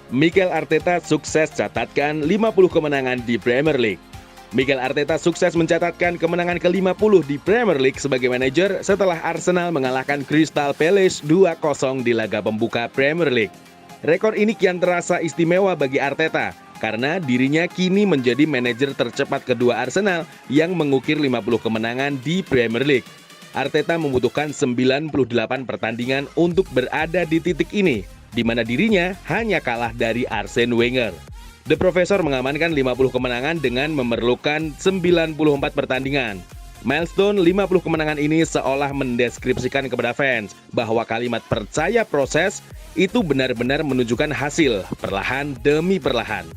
Mikel Arteta sukses catatkan 50 kemenangan di Premier League. Mikel Arteta sukses mencatatkan kemenangan ke-50 di Premier League sebagai manajer setelah Arsenal mengalahkan Crystal Palace 2-0 di laga pembuka Premier League. Rekor ini kian terasa istimewa bagi Arteta karena dirinya kini menjadi manajer tercepat kedua Arsenal yang mengukir 50 kemenangan di Premier League. Arteta membutuhkan 98 pertandingan untuk berada di titik ini, di mana dirinya hanya kalah dari Arsene Wenger. The Professor mengamankan 50 kemenangan dengan memerlukan 94 pertandingan. Milestone 50 kemenangan ini seolah mendeskripsikan kepada fans bahwa kalimat percaya proses itu benar-benar menunjukkan hasil perlahan demi perlahan.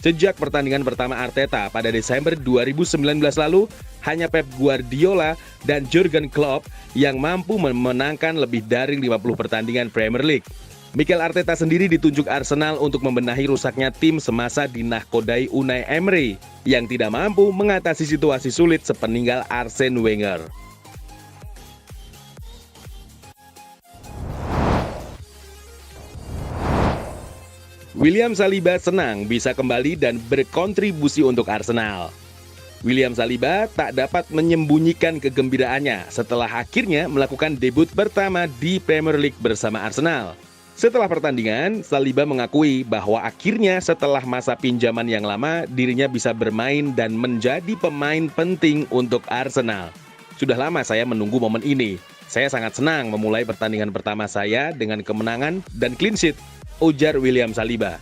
Sejak pertandingan pertama Arteta pada Desember 2019 lalu, hanya Pep Guardiola dan Jurgen Klopp yang mampu memenangkan lebih dari 50 pertandingan Premier League. Mikel Arteta sendiri ditunjuk Arsenal untuk membenahi rusaknya tim semasa dinahkodai Unai Emery yang tidak mampu mengatasi situasi sulit sepeninggal Arsene Wenger. William Saliba senang bisa kembali dan berkontribusi untuk Arsenal. William Saliba tak dapat menyembunyikan kegembiraannya setelah akhirnya melakukan debut pertama di Premier League bersama Arsenal. Setelah pertandingan, Saliba mengakui bahwa akhirnya setelah masa pinjaman yang lama, dirinya bisa bermain dan menjadi pemain penting untuk Arsenal. Sudah lama saya menunggu momen ini. Saya sangat senang memulai pertandingan pertama saya dengan kemenangan dan clean sheet, ujar William Saliba.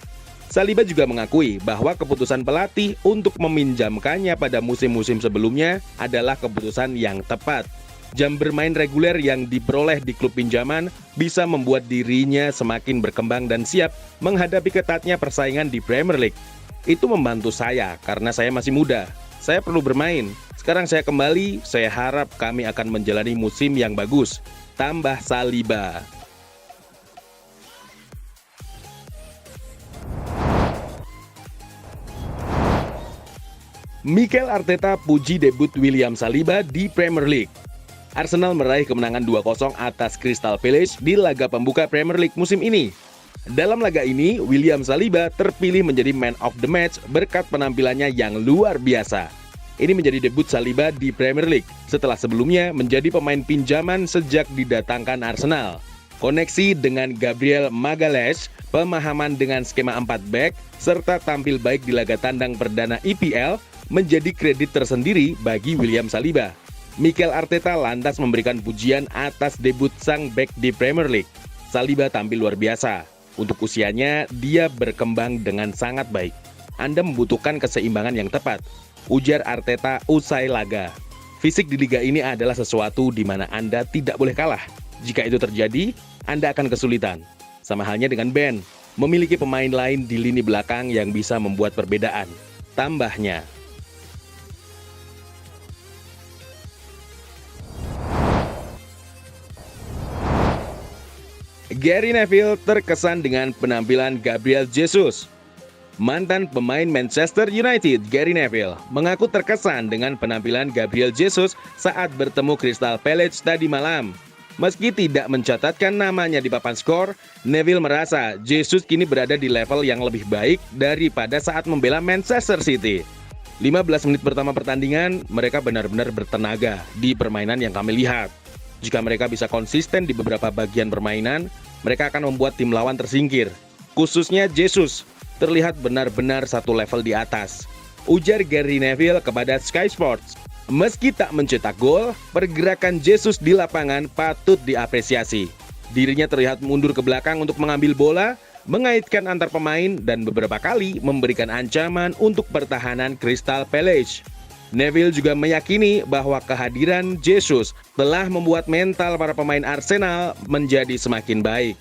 Saliba juga mengakui bahwa keputusan pelatih untuk meminjamkannya pada musim-musim sebelumnya adalah keputusan yang tepat. Jam bermain reguler yang diperoleh di klub pinjaman bisa membuat dirinya semakin berkembang dan siap menghadapi ketatnya persaingan di Premier League. Itu membantu saya karena saya masih muda. Saya perlu bermain. Sekarang saya kembali, saya harap kami akan menjalani musim yang bagus, tambah Saliba. Mikel Arteta puji debut William Saliba di Premier League. Arsenal meraih kemenangan 2-0 atas Crystal Palace di laga pembuka Premier League musim ini. Dalam laga ini, William Saliba terpilih menjadi Man of the Match berkat penampilannya yang luar biasa. Ini menjadi debut Saliba di Premier League setelah sebelumnya menjadi pemain pinjaman sejak didatangkan Arsenal. Koneksi dengan Gabriel Magalhaes, pemahaman dengan skema 4 back, serta tampil baik di laga tandang perdana EPL menjadi kredit tersendiri bagi William Saliba. Mikel Arteta lantas memberikan pujian atas debut sang bek di Premier League. Saliba tampil luar biasa. Untuk usianya, dia berkembang dengan sangat baik. Anda membutuhkan keseimbangan yang tepat, ujar Arteta usai laga. Fisik di liga ini adalah sesuatu di mana Anda tidak boleh kalah. Jika itu terjadi, Anda akan kesulitan. Sama halnya dengan Ben, memiliki pemain lain di lini belakang yang bisa membuat perbedaan. Tambahnya, Gary Neville terkesan dengan penampilan Gabriel Jesus. Mantan pemain Manchester United, Gary Neville, mengaku terkesan dengan penampilan Gabriel Jesus saat bertemu Crystal Palace tadi malam. Meski tidak mencatatkan namanya di papan skor, Neville merasa Jesus kini berada di level yang lebih baik daripada saat membela Manchester City. 15 menit pertama pertandingan, mereka benar-benar bertenaga di permainan yang kami lihat. Jika mereka bisa konsisten di beberapa bagian permainan, mereka akan membuat tim lawan tersingkir. Khususnya Jesus, terlihat benar-benar satu level di atas, ujar Gary Neville kepada Sky Sports. Meski tak mencetak gol, pergerakan Jesus di lapangan patut diapresiasi. Dirinya terlihat mundur ke belakang untuk mengambil bola, mengaitkan antar pemain, dan beberapa kali memberikan ancaman untuk pertahanan Crystal Palace. Neville juga meyakini bahwa kehadiran Jesus telah membuat mental para pemain Arsenal menjadi semakin baik.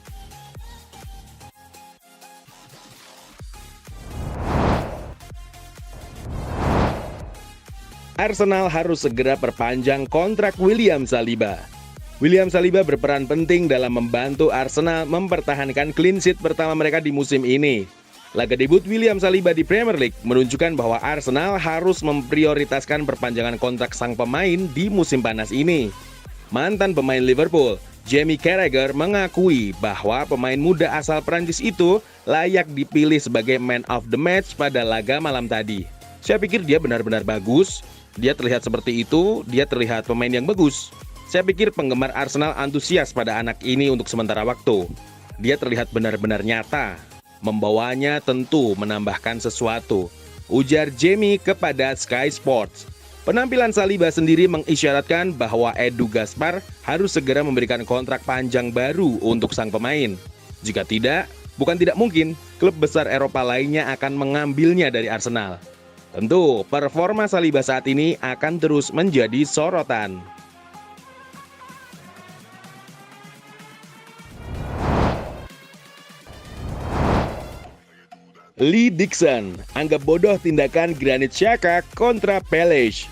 Arsenal harus segera perpanjang kontrak William Saliba. William Saliba berperan penting dalam membantu Arsenal mempertahankan clean sheet pertama mereka di musim ini. Laga debut William Saliba di Premier League menunjukkan bahwa Arsenal harus memprioritaskan perpanjangan kontrak sang pemain di musim panas ini. Mantan pemain Liverpool, Jamie Carragher mengakui bahwa pemain muda asal Prancis itu layak dipilih sebagai man of the match pada laga malam tadi. Saya pikir dia benar-benar bagus, dia terlihat seperti itu, dia terlihat pemain yang bagus. Saya pikir penggemar Arsenal antusias pada anak ini untuk sementara waktu. Dia terlihat benar-benar nyata, membawanya tentu menambahkan sesuatu, ujar Jamie kepada Sky Sports. Penampilan Saliba sendiri mengisyaratkan bahwa Edu Gaspar harus segera memberikan kontrak panjang baru untuk sang pemain. Jika tidak, bukan tidak mungkin klub besar Eropa lainnya akan mengambilnya dari Arsenal. Tentu, performa Saliba saat ini akan terus menjadi sorotan. Lee Dixon anggap bodoh tindakan Granit Xhaka kontra Palace.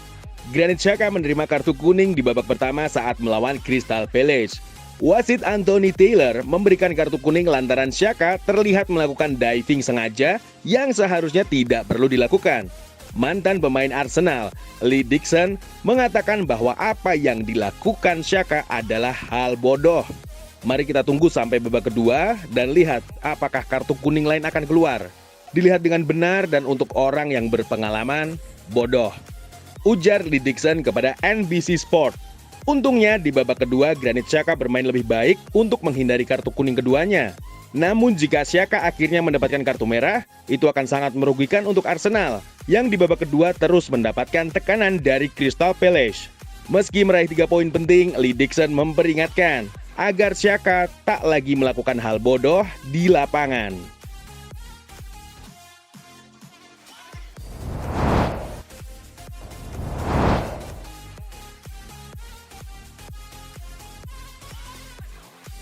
Granit Xhaka menerima kartu kuning di babak pertama saat melawan Crystal Palace. Wasit Anthony Taylor memberikan kartu kuning lantaran Xhaka terlihat melakukan diving sengaja yang seharusnya tidak perlu dilakukan. Mantan pemain Arsenal, Lee Dixon, mengatakan bahwa apa yang dilakukan Xhaka adalah hal bodoh. Mari kita tunggu sampai babak kedua dan lihat apakah kartu kuning lain akan keluar. Dilihat dengan benar dan untuk orang yang berpengalaman, bodoh, ujar Lee Dixon kepada NBC Sport. Untungnya di babak kedua Granit Xhaka bermain lebih baik untuk menghindari kartu kuning keduanya. Namun jika Xhaka akhirnya mendapatkan kartu merah, itu akan sangat merugikan untuk Arsenal yang di babak kedua terus mendapatkan tekanan dari Crystal Palace. Meski meraih 3 poin penting, Lee Dixon memperingatkan agar Xhaka tak lagi melakukan hal bodoh di lapangan.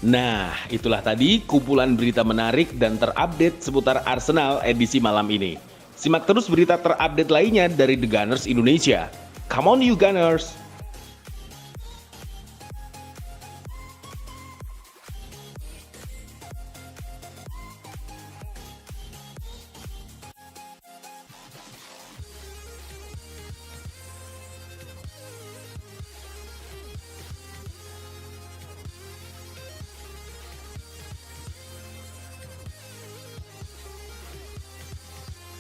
Nah, itulah tadi kumpulan berita menarik dan terupdate seputar Arsenal edisi malam ini. Simak terus berita terupdate lainnya dari The Gunners Indonesia. Come on you Gunners!